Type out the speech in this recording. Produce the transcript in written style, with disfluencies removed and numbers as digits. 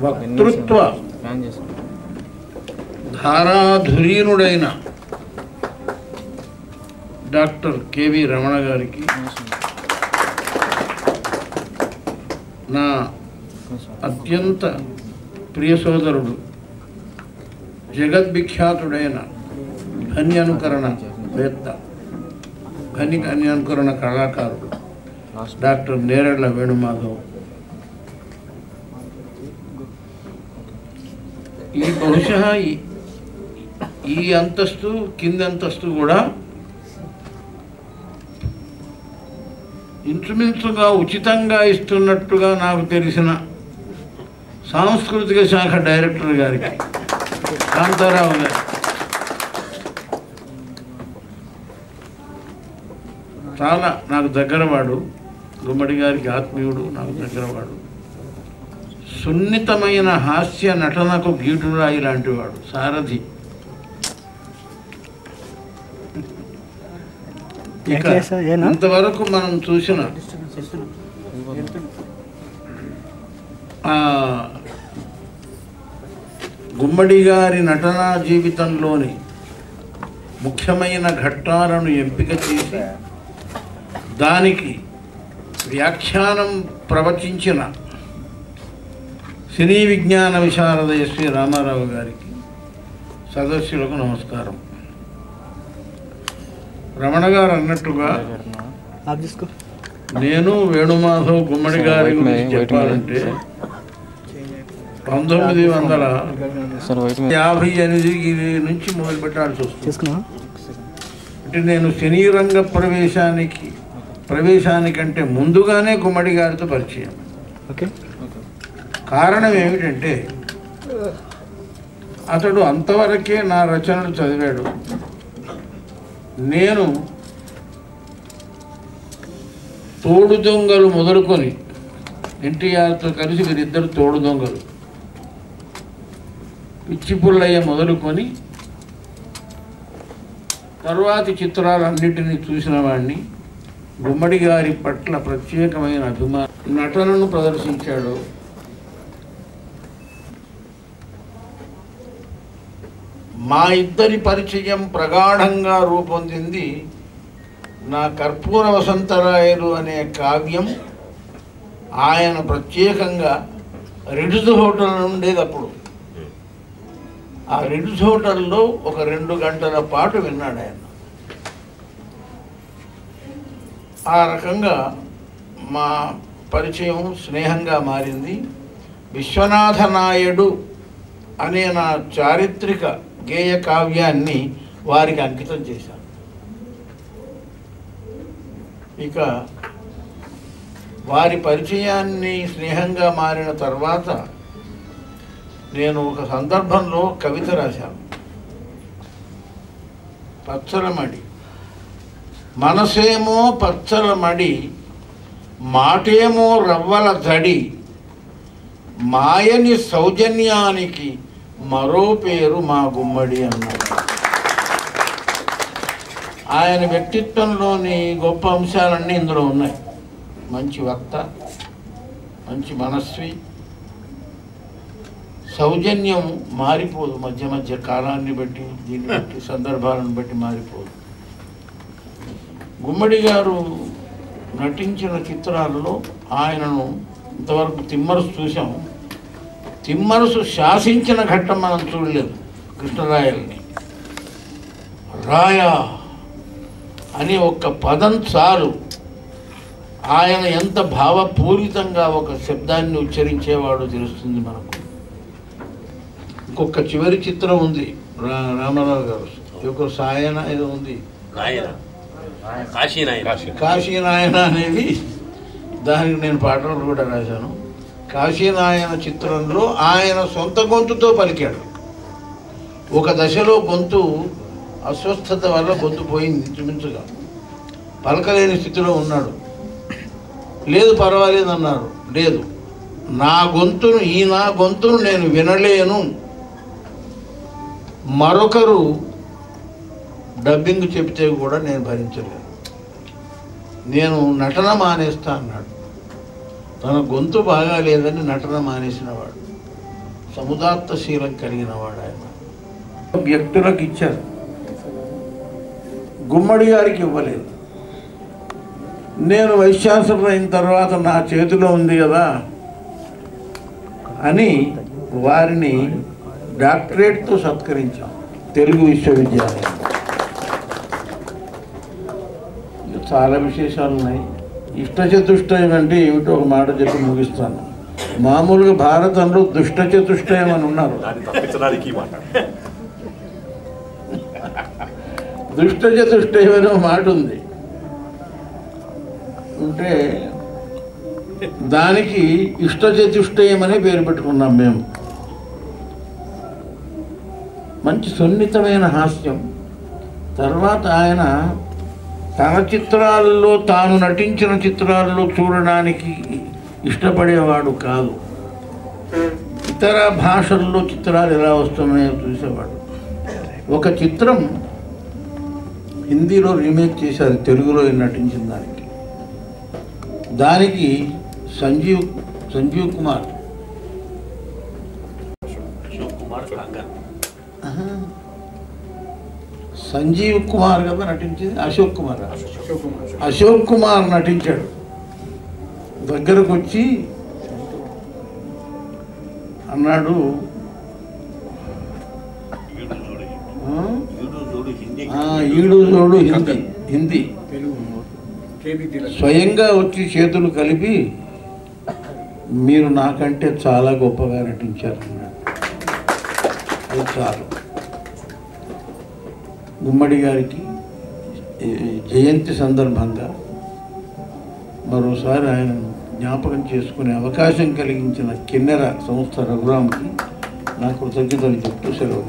వక్తృత్వ ధారాధురీనుడైన doctor KV Ramana గారికి, నా అత్యంత ప్రియ సోదరుడు జగద్విఖ్యాతుడైన ధ్వని అనుకరణ వేత్త, ధ్వని అనుకరణ కళాకారుడు డాక్టర్ నేరెళ్ల వేణుమాధవ్, ఈ బహుశా ఈ అంతస్తు కింది అంతస్తు కూడా ఇంచుమించుగా ఉచితంగా ఇస్తున్నట్టుగా నాకు తెలిసిన సాంస్కృతిక శాఖ డైరెక్టర్ గారికి, కాంతారావు గారు, చాలా నాకు దగ్గరవాడు, గుమ్మడి గారికి ఆత్మీయుడు, నాకు దగ్గరవాడు, సున్నితమైన హాస్య నటనకు గీటురాయి లాంటి వాడు, సారథి. ఇక ఇంతవరకు మనం చూసిన గుమ్మడి గారి నటనా జీవితంలోని ముఖ్యమైన ఘట్టాలను ఎంపిక చేసి దానికి వ్యాఖ్యానం ప్రవచించిన సినీ విజ్ఞాన విశారద ఎస్వి రామారావు గారికి, సదస్సులకు నమస్కారం. రమణ గారు అన్నట్టుగా నేను వేణుమాధవ్ గుమ్మడి గారి గురించి చెప్పాలంటే 1958 నుంచి మొదలు పెట్టాల్సి వస్తుంది. అంటే నేను సినీ రంగ ప్రవేశానికంటే ముందుగానే గుమ్మడి గారితో పరిచయం. కారణం ఏమిటంటే అతడు అంతవరకే నా రచనలు చదివాడు. నేను తోడు దొంగలు మొదలుకొని ఎన్టీఆర్తో కలిసి వీరిద్దరు తోడు దొంగలు, పిచ్చి పుల్లయ్య మొదలుకొని తరువాతి చిత్రాలన్నింటినీ చూసిన వాడిని. గుమ్మడి గారి పట్ల ప్రత్యేకమైన అభిమాన నటనను ప్రదర్శించాడు. మా ఇద్దరి పరిచయం ప్రగాఢంగా రూపొందింది నా కర్పూర వసంతరాయలు అనే కావ్యం. ఆయన ప్రత్యేకంగా రిడ్జ్ హోటల్ ఉండేది అప్పుడు. ఆ రిడ్జ్ హోటల్లో ఒక 2 గంటల పాటు విన్నాడు ఆయన. ఆ రకంగా మా పరిచయం స్నేహంగా మారింది. విశ్వనాథ నాయుడు అనే నా చారిత్రక గేయ కావ్యాన్ని వారికి అంకితం చేశాను. ఇక వారి పరిచయాన్ని స్నేహంగా మారిన తర్వాత నేను ఒక సందర్భంలో కవిత రాశాను. పచ్చలమడి, మనసేమో పచ్చలమడి, మాటేమో రవ్వల తడి, మాయని సౌజన్యానికి మరో పేరు మా గుమ్మడి అన్నారు. ఆయన వ్యక్తిత్వంలోని గొప్ప అంశాలన్నీ ఇందులో ఉన్నాయి. మంచి వక్త, మంచి మనస్వి, సౌజన్యం మారిపోదు, మధ్య మధ్య కాలాన్ని బట్టి, దీన్ని బట్టి, సందర్భాలను బట్టి మారిపోదు. గుమ్మడి గారు నటించిన చిత్రాలలో ఆయనను ఇంతవరకు తిమ్మరుసు చూసాము. తిమ్మరుసు శాసించిన ఘట్టం మనం చూడలేదు. కృష్ణరాయల్ని రాయా అని ఒక్క పదం చాలు, ఆయన ఎంత భావపూరితంగా ఒక శబ్దాన్ని ఉచ్చరించేవాడో తెలుస్తుంది మనకు. ఇంకొక చివరి చిత్రం ఉంది రామారావు గారు, ఒక సాయన ఏదో ఉంది, కాశీనాయన అనేది. దానికి నేను పాటలు కూడా రాశాను. కాశీనాయన చిత్రంలో ఆయన సొంత గొంతుతో పలికాడు. ఒక దశలో గొంతు అస్వస్థత వల్ల గొంతు పోయింది, ఇంచుమించుగా పలకలేని స్థితిలో ఉన్నాడు. లేదు పర్వాలేదు అన్నారు. లేదు, నా గొంతును నేను వినలేను, మరొకరు డబ్బింగ్ చెప్తే కూడా నేను భరించలేను, నేను నటన మానేస్తా అన్నాడు. తన గొంతు బాగా లేదని నటన మానేసినవాడు, సముదాత్తశీలం కలిగినవాడు. ఆయన వ్యక్తులకు ఇచ్చారు, గుమ్మడి గారికి ఇవ్వలేదు. నేను వైస్ ఛాన్సలర్ అయిన తర్వాత నా చేతిలో ఉంది కదా అని వారిని డాక్టరేట్తో సత్కరించాం తెలుగు విశ్వవిద్యాలయం. చాలా విశేషాలు ఉన్నాయి. ఇష్టచతుష్టయం అంటే ఏమిటో ఒక మాట చెప్పి ముగిస్తాను. మామూలుగా భారతంలో దుష్ట చతుష్టయం అని ఉన్నారు. దుష్ట చతుష్టయం అనే మాట ఉంది. అంటే దానికి ఇష్ట చతుష్టయం అనే పేరు పెట్టుకున్నాం మేము. మంచి సున్నితమైన హాస్యం. తర్వాత ఆయన తన చిత్రాల్లో, తాను నటించిన చిత్రాల్లో చూడడానికి ఇష్టపడేవాడు కాదు. ఇతర భాషల్లో చిత్రాలు ఎలా వస్తున్నాయో చూసేవాడు. ఒక చిత్రం హిందీలో రీమేక్ చేశారు తెలుగులో నటించిన దానికి సంజీవ్ కుమార్ సంజీవ్ కుమార్ కదా నటించింది, అశోక్ కుమార్ నటించాడు. దగ్గరకు వచ్చి అన్నాడు, ఈడు జోడు హిందీ స్వయంగా వచ్చి చేతులు కలిపి మీరు నాకంటే చాలా గొప్పగా నటించారు అన్నాడు. అది చాలు. గుమ్మడి గారికి జయంతి సందర్భంగా మరోసారి ఆయనను జ్ఞాపకం చేసుకునే అవకాశం కలిగించిన కిన్నెర సంస్థ రఘురామ్కి నా కృతజ్ఞతలు చెప్తూ సెలవు.